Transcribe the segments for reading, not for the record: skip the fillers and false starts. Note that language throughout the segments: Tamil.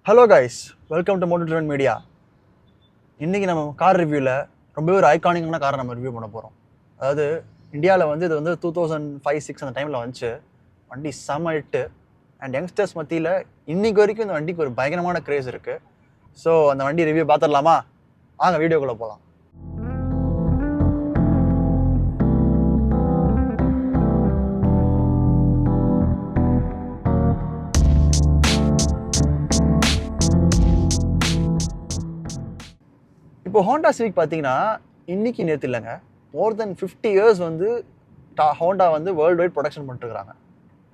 Hello guys, welcome to Moto Driven Media. இன்றைக்கி நம்ம கார் ரிவ்யூவில் ரொம்பவே ஒரு ஐகானிக்கான காரை நம்ம ரிவ்யூ பண்ண போகிறோம். அதாவது இந்தியாவில் வந்து இது வந்து 2005-06 அந்த டைமில் வந்துச்சு. வண்டி செம ஹிட்டு அண்ட் யங்ஸ்டர்ஸ் மத்தியில் இன்றைக்கி வரைக்கும் இந்த வண்டிக்கு ஒரு பயங்கரமான க்ரேஸ் இருக்குது. ஸோ அந்த வண்டி ரிவ்யூ பார்த்துடலாமா? வாங்க வீடியோக்குள்ளே போகலாம். இப்போ ஹோண்டா சிவிக் பார்த்தீங்கன்னா இன்றைக்கி நேற்று இல்லைங்க, மோர் தென் 50 இயர்ஸ் வந்து ஹோண்டா வந்து வேர்ல்டு வைட் ப்ரொடக்ஷன் பண்ணிட்டுருக்காங்க.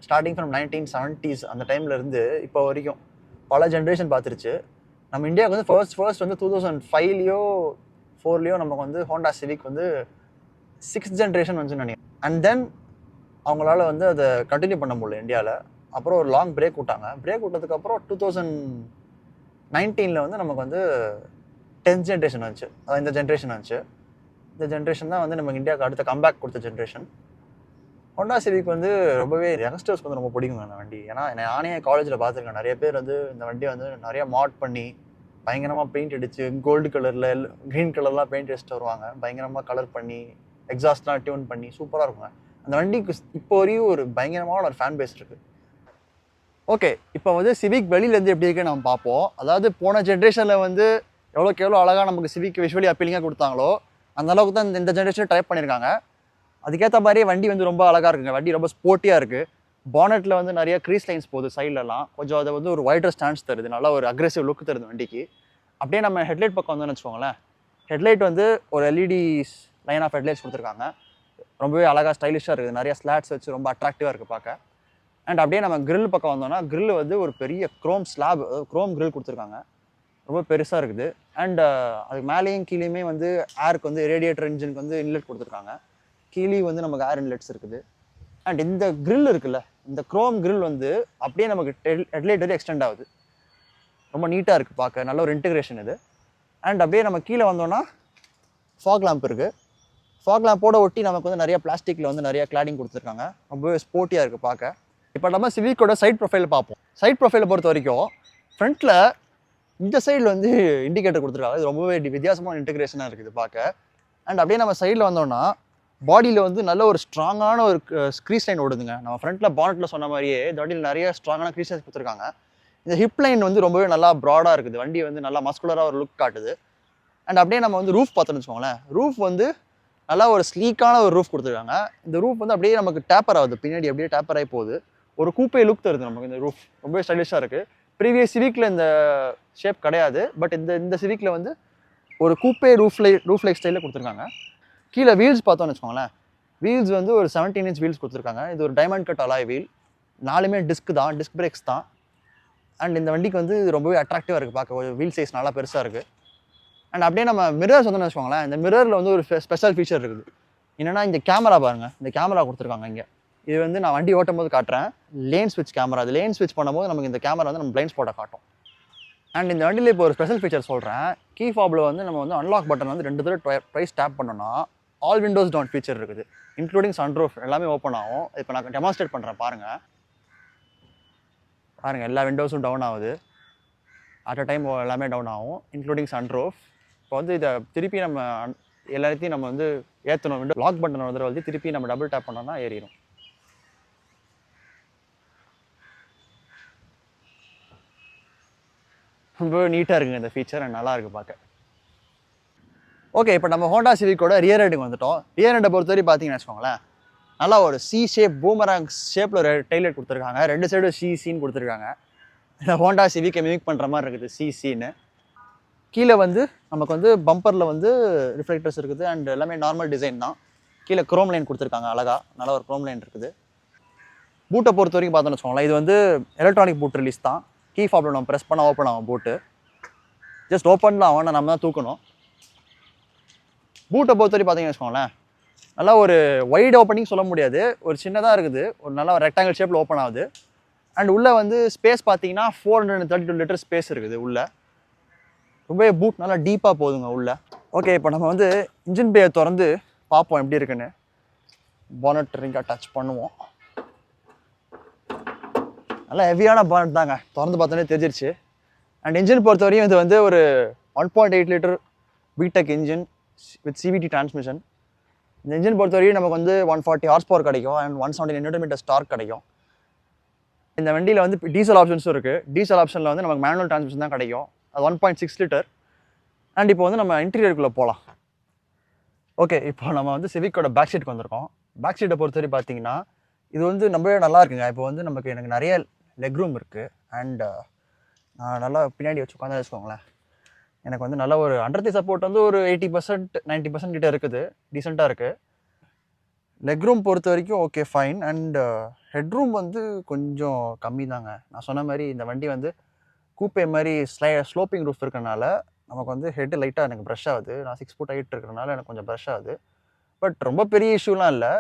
ஸ்டார்டிங் ஃப்ரம் 1970s அந்த டைமில் இருந்து இப்போ வரைக்கும் பல ஜென்ரேஷன் பார்த்துருச்சு. நம்ம இந்தியாவுக்கு வந்து ஃபர்ஸ்ட் வந்து 2005-லையோ 4-லையோ நமக்கு வந்து ஹோண்டா சிவிக் வந்து 6th ஜென்ரேஷன் வந்துச்சுன்னு நினைக்கிறேன். அண்ட் தென் அவங்களால வந்து அதை கண்டினியூ பண்ண முடியல இந்தியாவில். அப்புறம் ஒரு லாங் பிரேக் விட்டாங்க. பிரேக் விட்டதுக்கப்புறம் 2019 வந்து நமக்கு வந்து 10th ஜென்ரேஷன் வந்துச்சு. அதான் இந்த ஜென்ரேஷன் வந்துச்சு. இந்த ஜென்ரேஷன் தான் வந்து நமக்கு இந்தியாவுக்கு அடுத்த கம்பேக் கொடுத்த ஜென்ரேஷன். ஹோண்டா சிவிக் வந்து ரொம்பவே யங்ஸ்டர்ஸ்க்கு வந்து ரொம்ப பிடிக்குங்க அந்த வண்டி. ஏன்னா நானே காலேஜில் பார்த்துருக்கேன், நிறைய பேர் வந்து இந்த வண்டியை வந்து நிறைய மாட் பண்ணி பயங்கரமாக பெயிண்ட் அடித்து கோல்டு கலரில் க்ரீன் கலர்லாம் பெயிண்ட் அடிச்சுட்டு வருவாங்க. பயங்கரமாக கலர் பண்ணி எக்ஸாஸ்ட்லாம் டியூன் பண்ணி சூப்பராக இருக்குங்க. அந்த வண்டிக்கு இப்போ வரையும் ஒரு பயங்கரமான ஒரு ஃபேன் பேஸ் இருக்குது. ஓகே, இப்போ வந்து சிவிக் வெளியிலேருந்து எப்படி இருக்குன்னு நம்ம பார்ப்போம். அதாவது போன ஜென்ரேஷனில் வந்து எவ்வளோக்கு எவ்வளோ அழகாக நமக்கு சிவிக் விஷுவலி அப்பீலிங்காக கொடுத்தாங்களோ அந்த அளவுக்கு தான் இந்த ஜென்ரேஷன் டைப் பண்ணியிருக்காங்க. அதுக்கேற்ற மாதிரியே வண்டி வந்து ரொம்ப அழகாக இருக்குங்க. வண்டி ரொம்ப ஸ்போர்ட்டியாக இருக்குது. பானட்டில் வந்து நிறைய க்ரீஸ் லைன்ஸ் போகுது சைட்லலாம். கொஞ்சம் அதை வந்து ஒரு வைடர் ஸ்டாண்ட்ஸ் தருது, நல்லா ஒரு அக்ரெசிவ் லுக் தருது வண்டிக்கு. அப்படியே நம்ம ஹெட்லைட் பக்கம் வந்தோம்னு வச்சுக்கோங்களேன். ஹெட்லைட் வந்து ஒரு எல்இடி லைன் ஆஃப் ஹெட்லைட்ஸ் கொடுத்துருக்காங்க. ரொம்பவே அழகாக ஸ்டைலிஷாக இருக்குது. நிறைய ஸ்லாட்ஸ் வச்சு ரொம்ப அட்ராக்டிவாக இருக்குது பார்க்க. அண்ட் அப்படியே நம்ம கிரில் பக்கம் வந்தோம்னா கிரில் வந்து ஒரு பெரிய க்ரோம் ஸ்லாப், க்ரோம் கிரில் கொடுத்துருக்காங்க. ரொம்ப பெருசாக இருக்குது. அண்ட் அதுக்கு மேலேயும் கீழேயுமே வந்து ஏருக்கு வந்து ரேடியேட்டர் இன்ஜினுக்கு வந்து இன்லெட் கொடுத்துருக்காங்க. கீழே வந்து நமக்கு ஏர் இன்லெட்ஸ் இருக்குது. அண்ட் இந்த கிரில் இருக்குல்ல, இந்த க்ரோம் கிரில் வந்து அப்படியே நமக்கு ஹெட்லைட் வரை எக்ஸ்டெண்ட் ஆகுது. ரொம்ப நீட்டாக இருக்குது பார்க்க, நல்ல ஒரு இன்டிகிரேஷன் இது. அண்ட் அப்படியே நம்ம கீழே வந்தோன்னா ஃபாக் லேம்ப் இருக்குது. ஃபாக் லேம்போட ஒட்டி நமக்கு வந்து நிறைய பிளாஸ்டிக்கில் வந்து நிறைய கிளாடிங் கொடுத்துருக்காங்க. ரொம்பவே ஸ்போர்ட்டியாக இருக்குது பார்க்க. இப்போ நம்ம சிவிக்கோட சைட் ப்ரொஃபைல் பார்ப்போம். சைட் ப்ரொஃபைலை பொறுத்த வரைக்கும் ஃப்ரண்ட்டில் இந்த சைடில் வந்து இண்டிகேட்டர் கொடுத்துருக்காங்க. இது ரொம்பவே வித்தியாசமான இன்டிகிரேஷனாக இருக்குது பார்க்க. அண்ட் அப்படியே நம்ம சைடில் வந்தோம்னா பாடியில் வந்து நல்ல ஒரு ஸ்ட்ராங்கான ஒரு க்ரீஸ் லைன் ஓடுதுங்க. நம்ம ஃப்ரண்ட்டில் பானட்டில் சொன்ன மாதிரியே இந்த வண்டியில் நிறைய ஸ்ட்ராங்கான க்ரீஸ் லைன்ஸ் கொடுத்துருக்காங்க. இந்த ஹிப் லைன் வந்து ரொம்பவே நல்லா ப்ராடாக இருக்குது. வண்டி வந்து நல்லா மஸ்குலராக ஒரு லுக் காட்டுது. அண்ட் அப்படியே நம்ம வந்து ரூஃப் பார்த்தோன்னு வச்சுக்கோங்களேன். ரூஃப் வந்து நல்லா ஒரு ஸ்லீக்கான ஒரு ரூஃப் கொடுத்துருக்காங்க. இந்த ரூஃப் வந்து அப்படியே நமக்கு டேப்பர் ஆகுது, பின்னாடி அப்படியே டேப்பர் ஆகி போகுது. ஒரு கூப்பே லுக் தருது நமக்கு இந்த ரூஃப். ரொம்பவே ஸ்டைலிஷாக இருக்குது. ப்ரீவியஸ் சிவிக்கில் இந்த ஷேப் கிடையாது. பட் இந்த சிவிக்கில் வந்து ஒரு கூப்பே ரூஃப் லைக் ஸ்டைலில் கொடுத்துருக்காங்க. கீழே வீல்ஸ் பார்த்தோன்னு வச்சுக்கோங்களேன். வீல்ஸ் வந்து ஒரு 17 inch வீல்ஸ் கொடுத்துருக்காங்க. இது ஒரு டைமண்ட் கட் அலாய் வீல். 4மே டிஸ்க் தான், டிஸ்க் பிரேக்ஸ் தான். அண்ட் இந்த வண்டிக்கு வந்து ரொம்பவே அட்ராக்டிவாக இருக்குது பார்க்க. வீல் சைஸ் நல்லா பெருசாக இருக்குது. அண்ட் அப்படியே நம்ம மிரர்ஸ் வந்து வச்சுக்கோங்களேன். இந்த மிரரில் வந்து ஒரு ஸ்பெஷல் ஃபீச்சர் இருக்குது. என்னென்னா இந்த கேமரா பாருங்கள், இந்த கேமரா கொடுத்துருக்காங்க இங்கே. இது வந்து நான் வண்டி ஓட்டும் போது காட்டுறேன். லேன் ஸ்விட்ச் கேமரா. அது லேன் ஸ்விட்ச் பண்ணும்போது நமக்கு இந்த கேமரா வந்து நம்ம பிளைண்ட் ஸ்பாட்டை காட்டும். அண்ட் இந்த வண்டியில் இப்போ ஒரு ஸ்பெஷல் ஃபீச்சர் சொல்கிறேன். கீ ஃபாபில் வந்து நம்ம வந்து அன்லாக் பட்டன் வந்து 2 தடவை ட்வைஸ் டேப் பண்ணோன்னா ஆல் விண்டோஸ் டவுன் ஃபீச்சர் இருக்குது. இன்க்ளூடிங் சன்ரூஃப் எல்லாமே ஓப்பன் ஆகும். இப்போ நான் டெமான்ஸ்ட்ரேட் பண்ணுறேன் பாருங்கள். எல்லா விண்டோஸும் டவுன் ஆகுது. அட் அ டைம் எல்லாமே டவுன் ஆகும், இன்க்ளூடிங் சன்ரூஃப். இப்போ வந்து இதை திருப்பி நம்ம எல்லாத்தையும் நம்ம வந்து ஏற்றணும். விண்டோ லாக் பட்டன் வந்து திருப்பி நம்ம டபுள் டேப் பண்ணோன்னா ஏறிடும். ரொம்ப நீட்டாக இருக்குங்க இந்த ஃபீச்சர். அண்ட் நல்லா இருக்குது பார்க்க. ஓகே, இப்போ நம்ம ஹோண்டா சிவிக்கோட ரியர் ஹெட்டுக்கு வந்துட்டோம். ரியர் ஹெட்டை பொறுத்தவரை பார்த்தீங்கன்னு வச்சுக்கோங்களேன், நல்லா ஒரு சி ஷேப் பூமராங் ஷேப்பில் ஒரு டெய்லெட் கொடுத்துருக்காங்க. 2 சைடும் சின்னு கொடுத்துருக்காங்க. இந்த ஹோண்டா சிவிக்கை மிமிக் பண்ணுற மாதிரி இருக்குது சின்னு. கீழே வந்து நமக்கு வந்து பம்பரில் வந்து ரிஃப்ளெக்டர்ஸ் இருக்குது. அண்ட் எல்லாமே நார்மல் டிசைன் தான். கீழே க்ரோம் லைன் கொடுத்துருக்காங்க அழகாக, நல்லா ஒரு க்ரோம் லைன் இருக்குது. பூட்டை பொறுத்த வரைக்கும் பார்த்தோன்னு வச்சுக்கோங்களேன், இது வந்து எலக்ட்ரானிக் பூட் ரிலீஸ் தான். கீ ஃபாபில் நம்ம ப்ரெஸ் பண்ணால் ஓப்பன் ஆகும் பூட்டு. ஜஸ்ட் ஓப்பன்லாம் ஆகும், நம்ம தான் தூக்கணும். பூட்டை பொறுத்த வரைக்கும் பார்த்தீங்கன்னு வச்சுக்கோங்களேன், நல்லா ஒரு வைட் ஓப்பனிங் சொல்ல முடியாது, ஒரு சின்னதாக இருக்குது. ஒரு நல்லா ரெக்டாங்கிள் ஷேப்பில் ஓப்பன் ஆகுது. அண்ட் உள்ளே வந்து ஸ்பேஸ் பார்த்தீங்கன்னா 432 லிட்டர் ஸ்பேஸ் இருக்குது உள்ளே. ரொம்பவே பூட் நல்லா டீப்பாக போகுதுங்க உள்ளே. ஓகே, இப்போ நம்ம வந்து இன்ஜின் பேயை திறந்து பார்ப்போம் எப்படி இருக்குன்னு. பானட் ரிங்காக டச் பண்ணுவோம். நல்லா ஹெவியான பானட் தாங்க, திறந்து பார்த்தோன்னே தெரிஞ்சிருச்சு. அண்ட் இன்ஜின் பொறுத்தவரையும் இது வந்து ஒரு 1.8 லிட்டர் பிடெக் இன்ஜின் வித் சிவிடி டிரான்ஸ்மிஷன். இந்த இன்ஜின் பொறுத்தவரையும் நமக்கு வந்து 140 ஹார்ஸ் பவர் கிடைக்கும் அண்ட் 170 நியூட்டன் டார்க் கிடைக்கும். இந்த வண்டியில் வந்து டீசல் ஆப்ஷன்ஸும் இருக்குது. டீசல் ஆப்ஷனில் வந்து நமக்கு மேனுவல் டிரான்ஸ்மிஷன் தான் கிடைக்கும். அது 1.6 லிட்டர். அண்ட் இப்போ வந்து நம்ம இன்டீரியருக்குள்ளே போகலாம். ஓகே, இப்போ நம்ம வந்து சிவிக்கோட பேக் சீட்டுக்கு வந்திருக்கோம். பேக் சீட்டை பொறுத்தவரை பார்த்தீங்கன்னா இது வந்து ரொம்பவே நல்லா இருக்குங்க. இப்போ வந்து எனக்கு நிறைய லெக் ரூம் இருக்குது. அண்ட் நான் நல்லா பின்னாடி வச்சு உட்காந்து வச்சுக்கோங்களேன். எனக்கு வந்து நல்ல ஒரு அண்டர் சப்போர்ட் வந்து ஒரு 80% 90% கிட்ட இருக்குது. டீசெண்டாக இருக்குது. லெக் ரூம் பொறுத்த வரைக்கும் okay fine. And head room வந்து கொஞ்சம் கம்மி தாங்க. நான் சொன்ன மாதிரி இந்த வண்டி வந்து கூப்பே மாதிரி ஸ்லோப்பிங் ரூஃப் இருக்கிறனால நமக்கு வந்து ஹெட் லைட்டாக எனக்கு ப்ரஷ் ஆகுது. நான் 6 ஃபுட் ஹைட் இருக்கிறனால எனக்கு கொஞ்சம் ப்ரஷ் ஆகுது. பட் ரொம்ப பெரிய இஷ்யூலாம் இல்லை,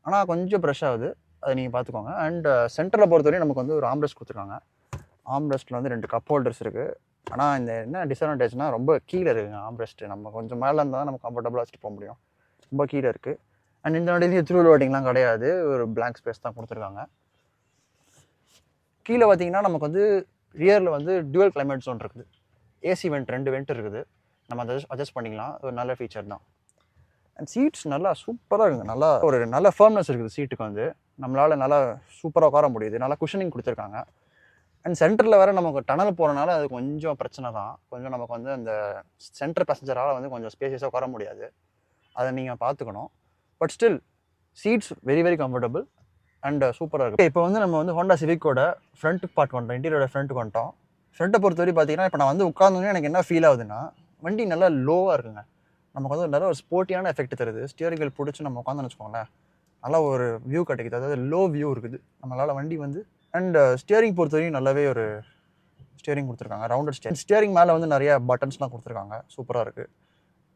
ஆனால் கொஞ்சம் ப்ரஷ் ஆகுது. அதை நீங்கள் பார்த்துக்கோங்க. அண்ட் சென்டரில் பொறுத்தவரையும் நமக்கு வந்து ஒரு ஆம்ரெஸ்ட் கொடுத்துருக்காங்க. ஆம்ரெஸ்ட்டில் வந்து 2 கப் ஹோல்டர்ஸ் இருக்குது. ஆனால் இந்த என்ன டிஸ்அட்வான்டேஜ்னால் ரொம்ப கீழே இருக்குங்க ஆம்ரெஸ்ட்டு. நம்ம கொஞ்சம் மேலே இருந்தால் தான் நம்ம கம்ஃபர்டபுளாக வச்சுட்டு போக முடியும். ரொம்ப கீழே இருக்குது. அண்ட் இந்த வண்டியிலேயும் த்ரூ லோடிங்லாம் கிடையாது, ஒரு பிளாங்க் ஸ்பேஸ் தான் கொடுத்துருக்காங்க. கீழே பார்த்தீங்கன்னா நமக்கு வந்து ரியரில் வந்து டுவல் கிளைமேட் ஜோன் இருக்குது. ஏசி வெண்ட் 2 வெண்ட் இருக்குது. நம்ம அதை அட்ஜஸ்ட் பண்ணிக்கலாம். ஒரு நல்ல ஃபீச்சர் தான். அண்ட் சீட்ஸ் நல்லா சூப்பராக இருக்குங்க. நல்லா ஒரு நல்ல ஃபர்ம்னஸ் இருக்குது சீட்டுக்கு. வந்து நம்மளால் நல்லா சூப்பராக உட்கார முடியுது. நல்லா குஷனிங் கொடுத்துருக்காங்க. அண்ட் சென்டரில் வேறு நமக்கு டனல் போகிறனால அது கொஞ்சம் பிரச்சனை தான். கொஞ்சம் நமக்கு வந்து அந்த சென்டர் பேசஞ்சரால் வந்து கொஞ்சம் ஸ்பேசியஸாக உட்கார முடியாது. அதை நீங்கள் பார்த்துக்கணும். But still seats very very comfortable and சூப்பராக இருக்கும். இப்போ வந்து நம்ம வந்து ஹோண்டா சிவிக்கோட ஃப்ரண்ட் பார்ட் வந்துட்டோம். இன்டீரியரோட ஃப்ரண்ட்டுக்கு வந்துட்டோம். ஃப்ரண்ட்டை பொறுத்தவரை பார்த்தீங்கன்னா இப்போ நான் வந்து உட்கார்ந்தோன்னே எனக்கு என்ன ஃபீல் ஆகுதுன்னா வண்டி நல்லா லோவாக இருக்குங்க. நமக்கு வந்து நல்ல ஒரு ஸ்போர்ட்டியான எஃபெக்ட் தருது. ஸ்டியரிங் வீல் பிடிச்சி நம்ம உட்காந்து வச்சுக்கோங்களேன், நல்லா ஒரு வியூ கிடைக்குது. அதாவது லோ வியூ இருக்குது நம்மளால் வண்டி வந்து. அண்ட் ஸ்டியரிங் பொறுத்தவரையும் நல்லாவே ஒரு ஸ்டியரிங் கொடுத்துருக்காங்க. ரவுண்டட் ஸ்டியரிங் மேலே வந்து நிறைய பட்டன்ஸ்லாம் கொடுத்துருக்காங்க. சூப்பராக இருக்குது.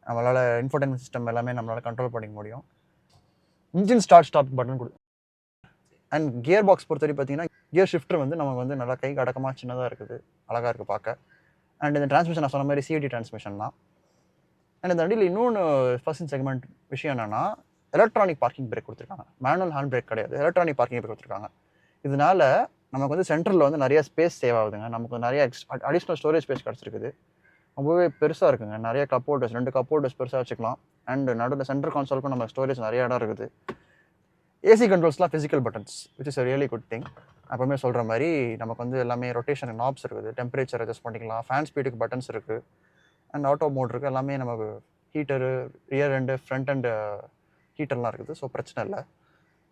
நம்மளால் இன்ஃபோர்டைன்மெண்ட் சிஸ்டம் எல்லாமே நம்மளால் கண்ட்ரோல் பண்ணிக்க முடியும். இன்ஜின் ஸ்டாப் பட்டன் கொடு. அண்ட் கியர் பாக்ஸ் பொறுத்தவரை பார்த்தீங்கன்னா கியர் ஷிஃப்டர் வந்து நமக்கு வந்து நல்லா கை அடக்கமாக சின்னதாக இருக்குது. அழகாக இருக்குது பார்க்க. அண்ட் இந்த டிரான்ஸ்மிஷன் நான் சொன்ன மாதிரி சிவிடி டிரான்ஸ்மிஷன் தான். அண்ட் இந்த வண்டியில் இன்னொன்று ஃபர்ஸ்ட் செக்மெண்ட் விஷயம் என்னென்னா எலக்ட்ரானிக் பார்க்கிங் பிரேக் கொடுத்துருக்காங்க. மேனுவல் ஹேண்ட் பிரேக் கிடையாது, எலக்ட்ரானிக் பார்க்கிங் பிரேக் கொடுத்துருக்காங்க. இதனால நமக்கு வந்து சென்டரில் வந்து நிறைய ஸ்பேஸ் சேவ் ஆகுதுங்க. நமக்கு நிறைய அடிஷ்னல் ஸ்டோரேஜ் ஸ்பேஸ் கிடச்சிருக்குது. ரொம்பவே பெருசாக இருக்குங்க. நிறைய கப் ஹோல்டர்ஸ் 2 கப் ஹோல்டர்ஸ் பெருசாக வச்சுக்கலாம். அண்ட் நடுவில் சென்டர் கான்சோலுக்கும் நம்ம ஸ்டோரேஜ் நிறைய இடம் இருக்குது. ஏசி கண்ட்ரோல்ஸ்லாம் physical buttons which is a really good thing. அப்போவுமே சொல்கிற மாதிரி நமக்கு வந்து எல்லாமே ரொட்டேஷன் நாப்ஸ் இருக்குது. டெம்பரேச்சர் அட்ஜஸ்ட் பண்ணிக்கலாம். ஃபேன் ஸ்பீடுக்கு பட்டன்ஸ் இருக்குது. அண்ட் ஆட்டோ மோட் இருக்குது. எல்லாமே நமக்கு heater, rear and front and ஹீட்டர்லாம் இருக்குது. ஸோ பிரச்சனை இல்லை.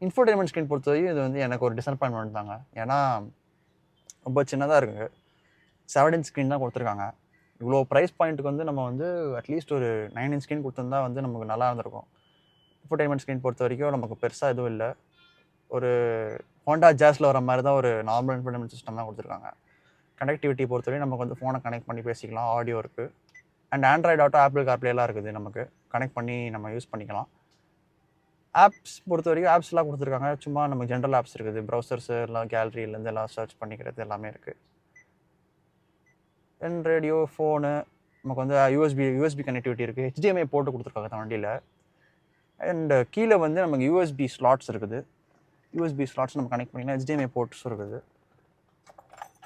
இன்ஃபோர்டைன்மெண்ட் ஸ்க்ரீன் பொறுத்தவரையும் இது வந்து எனக்கு ஒரு டிசப்பாயின்மெண்ட் தாங்க. ஏன்னா ரொம்ப சின்னதாக இருக்குங்க. 7 இன்ச் ஸ்க்ரீன் தான் கொடுத்துருக்காங்க. இவ்வளோ ப்ரைஸ் பாயிண்ட்டுக்கு வந்து நம்ம வந்து அட்லீஸ்ட் ஒரு 9 இன்ச் ஸ்க்ரீன் கொடுத்துருந்தா வந்து நமக்கு நல்லா இருந்திருக்கும். இன்ஃபோர்டைன்மெண்ட் ஸ்க்ரீன் பொறுத்த வரைக்கும் நமக்கு பெருசாக எதுவும் இல்லை. ஒரு ஹோண்டா ஜாஸில் வர மாதிரி தான் ஒரு நார்மல் இன்ஃபோர்டைன்மெண்ட் சிஸ்டம் தான் கொடுத்துருக்காங்க. கனெக்டிவிட்டி பொறுத்தவரையும் நமக்கு வந்து ஃபோனை கனெக்ட் பண்ணி பேசிக்கலாம். ஆடியோ இருக்குது. அண்ட் ஆண்ட்ராய்டு ஆட்டோ, ஆப்பிள் கார்ப்ளேலாம் இருக்குது. நமக்கு கனெக்ட் பண்ணி நம்ம யூஸ் பண்ணிக்கலாம். ஆப்ஸ் பொறுத்த வரைக்கும் ஆப்ஸ்லாம் கொடுத்துருக்காங்க. சும்மா நமக்கு ஜென்ரல் ஆப்ஸ் இருக்குது. ப்ரௌசர்ஸு எல்லாம் கேலரியிலேருந்து எல்லாம் சர்ச் பண்ணிக்கிறது எல்லாமே இருக்குது. அண்ட் ரேடியோ, ஃபோனு, நமக்கு வந்து யூஎஸ்பி கனெக்டிவிட்டி இருக்குது. HDMI போட்டு கொடுத்துருக்காங்க அந்த வண்டியில். அண்ட் கீழே வந்து நமக்கு யூஎஸ்பி ஸ்லாட்ஸ் இருக்குது. யூஎஸ்பி ஸ்லாட்ஸ் நம்ம கனெக்ட் பண்ணிங்கன்னா HDMI போர்ட்ஸும் இருக்குது.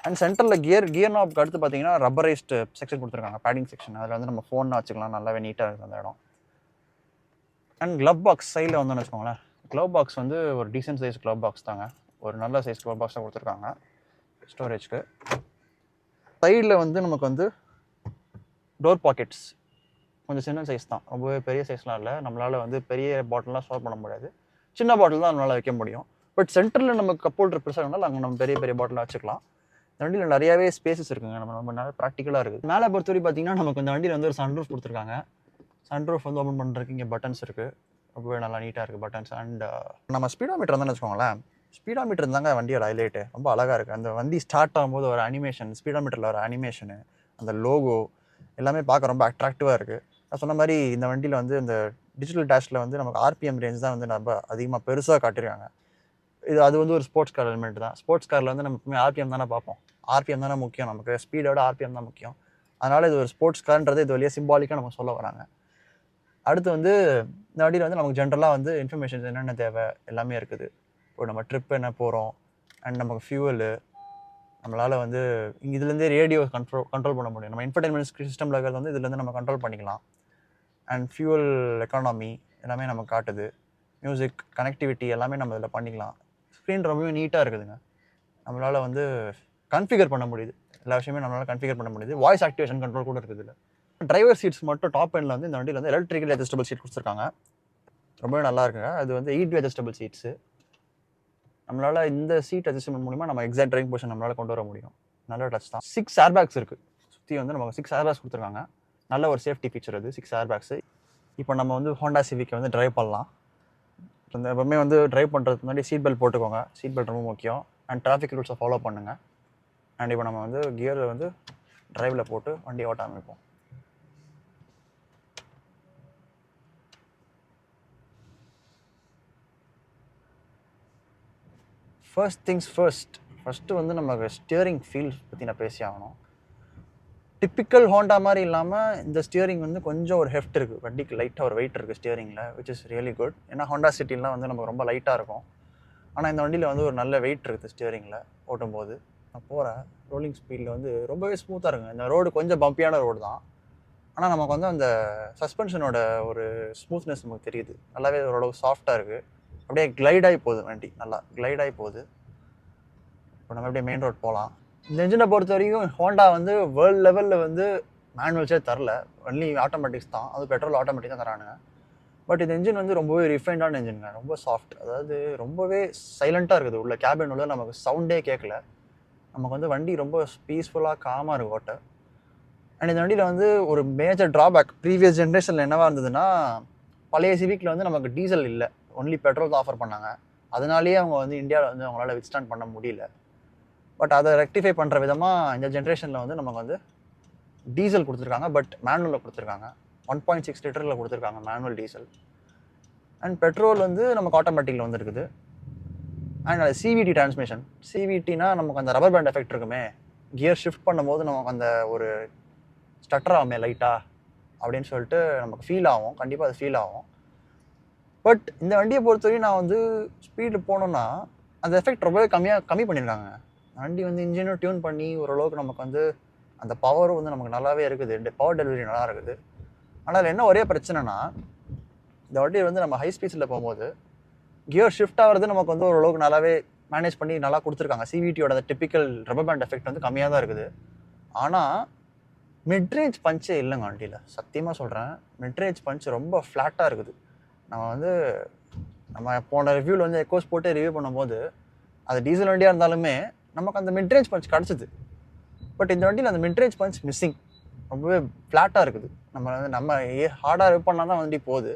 அண்ட் சென்டரில் கியர் நாப்க்கு அடுத்து பார்த்தீங்கன்னா ரப்பரைஸ்டு செக்ஷன் கொடுத்துருக்காங்க, பேடிங் செக்ஷன். அதில் வந்து நம்ம ஃபோன் வச்சுக்கலாம். நல்லாவே நீட்டாக இருக்குது அந்த இடம். அண்ட் க்ளவ் பாக்ஸ் சைடில் வந்தோன்னு வச்சுக்கோங்களேன். க்ளவ் பாக்ஸ் வந்து ஒரு டீசென்ட் சைஸ் க்ளவ் பாக்ஸ் தாங்க. ஒரு நல்ல சைஸ் க்ளவ் பாக்ஸ் தான் கொடுத்துருக்காங்க ஸ்டோரேஜ்க்கு. சைடில் வந்து நமக்கு வந்து டோர் பாக்கெட்ஸ் கொஞ்சம் சின்ன சைஸ் தான். ரொம்பவே பெரிய சைஸ்லாம் இல்லை. நம்மளால் வந்து பெரிய பாட்டில்லாம் ஸ்டோர் பண்ண முடியாது. சின்ன பாட்டில் தான் நம்மளால் வைக்க முடியும். பட் சென்டரில் நமக்கு கப் ஹோல்டர் பெருசாக இருந்தாலும் அங்கே நம்ம பெரிய பெரிய பாட்டிலாக வச்சுக்கலாம். இந்த வண்டியில் நிறையாவே ஸ்பேசஸ் இருக்குங்க. நம்ம நிறைய ப்ராக்டிக்கலாக இருக்குது. மேலே பொறுத்தவரை பார்த்தீங்கன்னா நமக்கு இந்த வண்டியில் வந்து ஒரு சன்ரூஃப் கொடுத்துருக்காங்க. சன்ரூஃப் வந்து ஓப்பன் பண்ணுறதுக்கு இங்கே பட்டன்ஸ் இருக்குது. ரொம்பவே நல்லா நீட்டாக இருக்குது பட்டன்ஸ். அண்ட் நம்ம ஸ்பீடோமீட்டர் தான் வச்சுக்கோங்களேன். ஸ்பீடோமீட்டர் தாங்க வண்டியோட ஹைலைட்டு. ரொம்ப அழகாக இருக்குது. அந்த வண்டி ஸ்டார்ட் ஆகும்போது ஒரு அனிமேஷன், ஸ்பீடோமீட்டரில் ஒரு அனிமேஷனு, அந்த லோகோ எல்லாமே பார்க்க ரொம்ப அட்ராக்டிவாக இருக்குது. நான் சொன்ன மாதிரி இந்த வண்டியில் வந்து இந்த டிஜிட்டல் டேஷில் வந்து நமக்கு RPM ரேஞ்ச் தான் வந்து ரொம்ப அதிகமாக பெருசாக காட்டியிருக்காங்க. அது வந்து ஒரு ஸ்போர்ட்ஸ் கார் எலிமெண்ட் தான். ஸ்போர்ட்ஸ் காரில் வந்து நம்ம எப்பவுமே RPM தானே பார்ப்போம். RPM தானே முக்கியம். நமக்கு ஸ்பீடோட RPM தான் முக்கியம். அதனால் இது ஒரு ஸ்போர்ட்ஸ் கார்ன்றது இது வழியாக சிம்பாலிக்காக நம்ம சொல்ல வராங்க. அடுத்து வந்து இந்த வண்டியில் வந்து நமக்கு ஜென்ரலாக வந்து இன்ஃபர்மேஷன்ஸ் என்னென்ன தேவை எல்லாமே இருக்குது. இப்போ நம்ம ட்ரிப் என்ன போகிறோம், அண்ட் நமக்கு ஃபியூவலு, நம்மளால் வந்து இதுலேருந்தே ரேடியோ கண்ட்ரோல் பண்ண முடியும். நம்ம இன்ஃபர்டைன்மெண்ட் சிஸ்டமில் இருக்கிறது வந்து இதுலேருந்து நம்ம கண்ட்ரோல் பண்ணிக்கலாம். அண்ட் ஃபியூவல் எக்கானமி எல்லாமே நமக்கு காட்டுது. மியூசிக் கனெக்டிவிட்டி எல்லாமே நம்ம இதில் பண்ணிக்கலாம். ஸ்க்ரீன் ரொம்பவே நீட்டாக இருக்குதுங்க. நம்மளால் வந்து கன்ஃபிகர் பண்ண முடியுது. எல்லா விஷயமே நம்மளால் கன்ஃபிகர் பண்ண முடியுது. வாய்ஸ் ஆக்டிவேஷன் கண்ட்ரோல் கூட இருக்குது இதில். டிரைவர் சீட்ஸ் மட்டும் டாப் எண்டில் வந்து இந்த வண்டியில் வந்து எலக்ட்ரிக்கல் அட்ஜஸ்டபிள் சீட் கொடுத்துருக்காங்க. ரொம்பவே நல்லா இருக்குங்க. அது வந்து 8 அட்ஜஸ்டபிள் சீட்ஸு. நம்மளால் இந்த சீட் அட்ஜஸ்ட்மெண்ட் மூலிமா நம்ம எக்ஸாக்ட் ட்ரைவிங் பொசிஷன் நம்மளால் கொண்டு வர முடியும். நல்ல டச் தான். 6 ஏர் பேக்ஸ் இருக்குது. சுற்றி வந்து நமக்கு 6 ஏர் பேக்ஸ் கொடுத்துருக்காங்க. நல்ல ஒரு சேஃப்டி ஃபீச்சர் அது 6 ஏர் பேக்ஸு. இப்போ நம்ம வந்து ஹோண்டா சிவிக்கை வந்து ட்ரைவ் பண்ணலாம். இந்த எப்பவுமே வந்து ட்ரைவ் பண்ணுறதுக்கு முன்னாடி சீட் பெல்ட் போட்டுக்கோங்க. சீட் பெல்ட் ரொம்ப முக்கியம். அண்ட் டிராஃபிக் ரூல்ஸை ஃபாலோ பண்ணுங்கள். அண்ட் இப்போ நம்ம வந்து கியரை வந்து ட்ரைவில் போட்டு வண்டியை ஓட்ட ஆரம்பிப்போம். ஃபர்ஸ்ட் திங்ஸ் ஃபர்ஸ்ட்டு வந்து நமக்கு ஸ்டியரிங் ஃபீல் பற்றி நான் பேசி ஆகணும். டிப்பிக்கல் ஹோண்டா மாதிரி இல்லாமல் இந்த ஸ்டியரிங் வந்து கொஞ்சம் ஒரு ஹெஃப்ட் இருக்குது. வண்டிக்கு லைட்டாக ஒரு வெயிட் இருக்குது ஸ்டியரிங்கில், விச் இஸ் ரியலி குட். ஏன்னா ஹோண்டா சிட்டிலாம் வந்து நமக்கு ரொம்ப லைட்டாக இருக்கும். ஆனால் இந்த வண்டியில் வந்து ஒரு நல்ல வெயிட் இருக்குது ஸ்டியரிங்கில் ஓட்டும்போது. நான் போகிறேன் ரோலிங் ஸ்பீடில் வந்து ரொம்பவே ஸ்மூத்தாக இருக்குங்க. இந்த ரோடு கொஞ்சம் பம்பியான ரோடு தான், ஆனால் நமக்கு வந்து அந்த சஸ்பென்ஷனோட ஒரு ஸ்மூத்னஸ் நமக்கு தெரியுது. நல்லாவே ஓரளவு சாஃப்டாக இருக்குது. அப்படியே கிளைடாகி போகுது வண்டி, நல்லா கிளைடாகி போகுது. இப்போ நம்ம அப்படியே மெயின் ரோட் போகலாம். இந்த இன்ஜினை பொறுத்த வரைக்கும் ஹோண்டா வந்து வேர்ல்டு லெவலில் வந்து மேனுவல்ஸே தரல, ஒன்லி ஆட்டோமேட்டிக்ஸ் தான். அது பெட்ரோல் ஆட்டோமேட்டிக் தான் தரானுங்க. பட் இந்த இன்ஜின் வந்து ரொம்பவே ரிஃபைண்டான இன்ஜினுங்க. ரொம்ப சாஃப்ட், அதாவது ரொம்பவே சைலண்ட்டாக இருக்குது. உள்ள கேபின் உள்ள நமக்கு சவுண்டே கேட்கல. நமக்கு வந்து வண்டி ரொம்ப பீஸ்ஃபுல்லாக காமாக இருக்குது ஓட்ட. அண்ட் இந்த வண்டியில் வந்து ஒரு மேஜர் ட்ராபேக் ப்ரீவியஸ் ஜென்ரேஷனில் என்னவாக இருந்ததுன்னா, பழைய சிவிக்கில் வந்து நமக்கு டீசல் இல்லை, ஒன்லி பெட்ரோல் தான் ஆஃபர் பண்ணாங்க. அதனாலேயே அவங்க வந்து இந்தியாவில் வந்து அவங்களால வித்ஸ்டாண்ட் பண்ண முடியல. பட் அதை ரெக்டிஃபை பண்ணுற விதமாக இந்த ஜென்ரேஷனில் வந்து நமக்கு வந்து டீசல் கொடுத்துருக்காங்க. பட் மேனுவலில் கொடுத்துருக்காங்க. 1.6 லிட்டரில் கொடுத்துருக்காங்க மேனுவல் டீசல். அண்ட் பெட்ரோல் வந்து நமக்கு ஆட்டோமேட்டிக்கில் வந்து இருக்குது. அண்ட் அது சிவிடி டிரான்ஸ்மிஷன். சிவிடினா நமக்கு அந்த ரப்பர் பேண்ட் எஃபெக்ட் இருக்குமே, கியர் ஷிஃப்ட் பண்ணும்போது நமக்கு அந்த ஒரு ஸ்டட்டர் ஆகுமே லைட்டாக அப்படின்னு சொல்லிட்டு நமக்கு ஃபீல் ஆகும். கண்டிப்பாக அது ஃபீல் ஆகும். பட் இந்த வண்டியை பொறுத்தவரையும் நான் வந்து ஸ்பீடில் போனோன்னா அந்த எஃபெக்ட் ரொம்பவே கம்மி பண்ணியிருக்காங்க. வண்டி வந்து இன்ஜினும் டியூன் பண்ணி ஓரளவுக்கு நமக்கு வந்து அந்த பவரும் வந்து நமக்கு நல்லாவே இருக்குது. பவர் டெலிவரி நல்லா இருக்குது. ஆனால் என்ன ஒரே பிரச்சனைனா, இந்த வண்டியை வந்து நம்ம ஹை ஸ்பீட்ஸில் போகும்போது கியர் ஷிஃப்ட் ஆகிறது நமக்கு வந்து ஓரளவுக்கு நல்லாவே மேனேஜ் பண்ணி நல்லா கொடுத்துருக்காங்க. சிவிடியோட அந்த டிப்பிக்கல் ரப்பர் பேண்ட் எஃபெக்ட் வந்து கம்மியாக தான் இருக்குது. ஆனால் மிட்ரேஞ்ச் பஞ்சே இல்லைங்க வண்டியில். சத்தியமாக சொல்கிறேன், மிட்ரேஞ்ச் பஞ்ச் ரொம்ப ஃப்ளாட்டாக இருக்குது. நம்ம போன ரிவ்யூவில் வந்து எக்கோஸ் போட்டு ரிவ்யூ பண்ணும்போது அது டீசல் வண்டியாக இருந்தாலுமே நமக்கு அந்த மிட்ரேஞ்ச் பஞ்ச் கிடச்சிது. பட் இந்த வண்டியில் அந்த மிட்ரேஞ்ச் பஞ்ச் மிஸ்ஸிங், ரொம்பவே ஃப்ளாட்டாக இருக்குது. நம்ம ஹார்டாக ரிவ் பண்ணால் தான் வண்டி போகுது.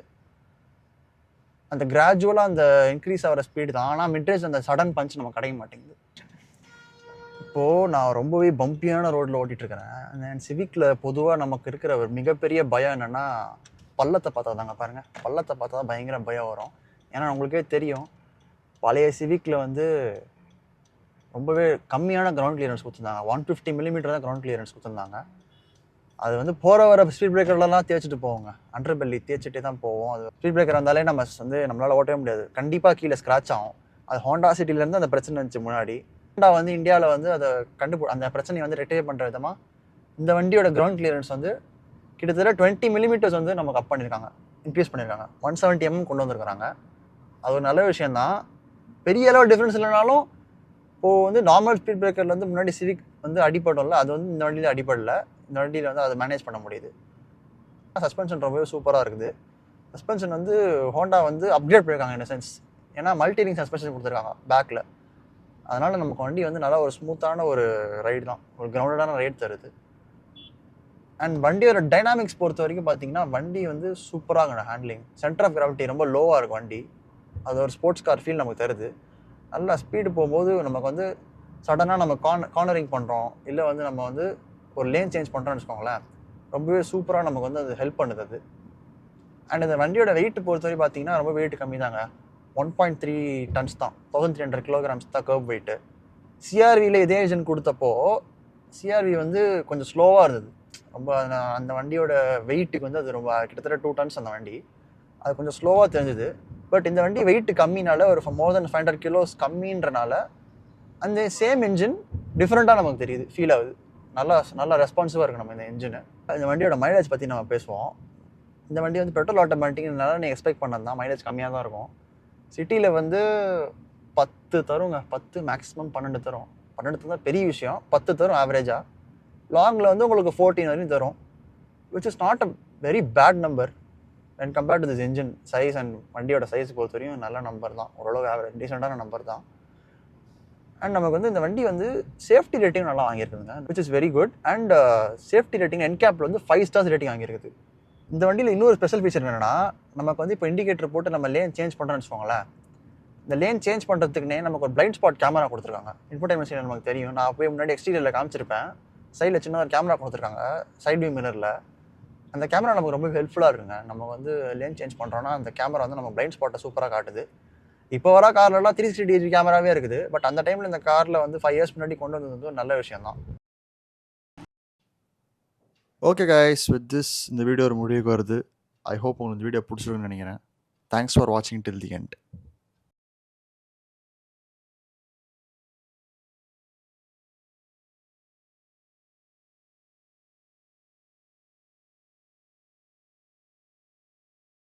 அந்த கிராஜுவலாக அந்த இன்க்ரீஸ் ஆகிற ஸ்பீடு தான், ஆனால் மிட்ரேஞ்ச் அந்த சடன் பஞ்ச் நமக்கு கிடைக்க மாட்டேங்குது. இப்போது நான் ரொம்பவே பம்பியான ரோட்டில் ஓட்டிகிட்ருக்கிறேன். சிவிக்கில் பொதுவாக நமக்கு இருக்கிற ஒரு மிகப்பெரிய பயம் என்னென்னா, பள்ளத்தை பார்த்தா தாங்க. பாருங்கள், பள்ளத்தை பார்த்தா தான் பயங்கர பயம் வரும். ஏன்னா உங்களுக்கே தெரியும், பழைய சிவிக்கில் வந்து ரொம்பவே கம்மியான கிரவுண்ட் கிளியரன்ஸ் கொடுத்துருந்தாங்க. 150 மில்லிமீட்டர் தான் கிரவுண்ட் கிளியரன்ஸ் கொடுத்துருந்தாங்க. அது வந்து போகிற வர ஸ்பீட் பிரேக்கர்லாம் தேய்ச்சிட்டு போவோங்க. அண்டர் பெல்லி தேய்ச்சிட்டே தான் போவோம். அது ஸ்பீட் பிரேக்கர் இருந்தாலே நம்ம வந்து நம்மளால் ஓட்டவே முடியாது. கண்டிப்பாக கீழே ஸ்க்ராட்ச் ஆகும். அது ஹோண்டா சிட்டிலேருந்து அந்த பிரச்சனை இருந்துச்சு முன்னாடி. ஹோண்டா வந்து இந்தியாவில் வந்து அதை அந்த பிரச்சனையை வந்து ரெக்டிஃபை பண்ணுற விதமாக இந்த வண்டியோட கிரவுண்ட் கிளியரன்ஸ் வந்து கிட்டத்தட்ட 20 மில்லிமீட்டர்ஸ் வந்து நமக்கு அப் பண்ணியிருக்காங்க, இன்க்ரீஸ் பண்ணியிருக்காங்க. 170 mm கொண்டு வந்திருக்கிறாங்க. அது ஒரு நல்ல விஷயந்தான். பெரிய அளவு டிஃப்ரென்ஸ் இல்லைனாலும் இப்போது வந்து நார்மல் ஸ்பீட் பிரேக்கரில் வந்து முன்னாடி சிவிக் வந்து அடிபடும்ல, அது வந்து இந்த வண்டியில் அடிபடல. இந்த வண்டியில் வந்து அதை மேனேஜ் பண்ண முடியுது. சஸ்பென்ஷன் ரொம்பவே சூப்பராக இருக்குது. சஸ்பென்ஷன் வந்து ஹோண்டா வந்து அப்கிரேட் பண்ணியிருக்காங்க இன் சென்ஸ். ஏன்னா மல்டிரிங் சஸ்பென்ஷன் கொடுத்துருக்காங்க பேக்கில். அதனால் நமக்கு வண்டி வந்து நல்லா ஒரு ஸ்மூத்தான ஒரு ரைடு தான், ஒரு கிரவுண்டடான ரைடு தருது. அண்ட் வண்டியோட டைனாமிக்ஸ் பொறுத்த வரைக்கும் பார்த்தீங்கன்னா, வண்டி வந்து சூப்பராக இருக்குது. ஹேண்ட்லிங், சென்டர் ஆஃப் கிராவிட்டி ரொம்ப லோவாக இருக்கும் வண்டி. அது ஒரு ஸ்போர்ட்ஸ் கார் ஃபீல் நமக்கு தருது. நல்லா ஸ்பீடு போகும்போது நமக்கு வந்து சடனாக நம்ம கார்னரிங் பண்ணுறோம், இல்லை வந்து நம்ம வந்து ஒரு லேன் சேஞ்ச் பண்ணுறோன்னு வச்சுக்கோங்களேன், ரொம்பவே சூப்பராக நமக்கு வந்து அது ஹெல்ப் பண்ணுது அது. அண்ட் இந்த வண்டியோட வெயிட் பொறுத்தவரை பார்த்தீங்கன்னா ரொம்ப வெயிட் கம்மி தாங்க. 1.3 டன்ஸ் தான், 1300 kilograms தான் கர்வ் வெயிட்டு. சிஆர்வியில் இதே இன்ஜின் கொடுத்தப்போ சிஆர்வி வந்து கொஞ்சம் ஸ்லோவாக இருந்தது. ரொம்ப அந்த வண்டியோட வெயிட்டுக்கு வந்து அது ரொம்ப கிட்டத்தட்ட 2 tons அந்த வண்டி. அது கொஞ்சம் ஸ்லோவாக தெரிஞ்சுது. பட் இந்த வண்டி வெயிட் கம்மினால, ஒரு மோர் தென் 500 kilos கம்மின்றனால அந்த சேம் இன்ஜின் டிஃப்ரெண்ட்டாக நமக்கு தெரியுது, ஃபீல் ஆகுது. நல்லா ரெஸ்பான்சிவாக இருக்குது நம்ம இந்த இன்ஜினு. இந்த வண்டியோட மைலேஜ் பற்றி நம்ம பேசுவோம். இந்த வண்டி வந்து பெட்ரோல் ஆட்டோமேட்டிக்னால நீ எக்ஸ்பெக்ட் பண்ணது தான், மைலேஜ் கம்மியாக தான் இருக்கும். சிட்டியில் வந்து 10 தருங்க, 10 மேக்ஸிமம் 12 தரும். 12 தந்தால் பெரிய விஷயம், 10 தரும் ஆவரேஜாக. லாங்கில் வந்து உங்களுக்கு 14 வரையும் தரும், which is not a very bad number when compared to this engine size and வண்டியோட சைஸ் பொறுத்த வரையும் நல்ல நம்பர் தான், ஓரளவு ஆவரேஜ் டீசெண்டான நம்பர் தான். அண்ட் நமக்கு வந்து இந்த வண்டி வந்து சேஃப்டி ரேட்டிங் நல்லா வாங்கியிருக்குதுங்க, which is very good. And safety rating என்கேப்பில் வந்து 5 ஸ்டார்ஸ் ரேட்டிங் வாங்கியிருக்குது. இந்த வண்டியில் இன்னொரு ஸ்பெஷல் ஃபீச்சர் என்னென்னா, நமக்கு வந்து இப்போ இண்டிகேட்டர் போட்டு நம்ம லேன் சேஞ்ச் பண்ணுறோன்னு வச்சுக்கோங்களேன். இந்த லேன் சேஞ்ச் பண்ணுறதுக்குனே நமக்கு ஒரு பிளைண்ட் ஸ்பாட் கேமரா கொடுத்துருக்காங்க. இன்ஃபோடைன்மெண்ட் சிஸ்டம் நமக்கு தெரியும், நான் போய் முன்னாடி எக்ஸ்டீரியரில் காமிச்சிருப்பேன். சைடில் சின்ன ஒரு கேமரா கொடுத்துருக்காங்க சைட் வியூ மிரரில். அந்த கேமரா நமக்கு ரொம்ப ஹெல்ப்ஃபுல்லாக இருக்குங்க. நம்ம வந்து லேன் சேஞ்ச் பண்ணுறோன்னா அந்த கேமரா வந்து நம்ம பிளைண்ட் ஸ்பாட்டை சூப்பராக காட்டுது. இப்போ வர கார்லலாம் 360 டிகிரி கேமராவே இருக்குது, பட் அந்த டைமில் இந்த காரில் வந்து 5 இயர்ஸ் முன்னாடி கொண்டு வந்தது வந்து ஒரு நல்ல விஷயம் தான். ஓகே கைஸ், வித் திஸ் இந்த வீடியோ ஒரு முடிவுக்கு வருது. ஐ ஹோப் உங்களுக்கு இந்த வீடியோ பிடிச்சிருக்குன்னு நினைக்கிறேன். தேங்க்ஸ் ஃபார் வாட்சிங் டில் தி எண்ட்.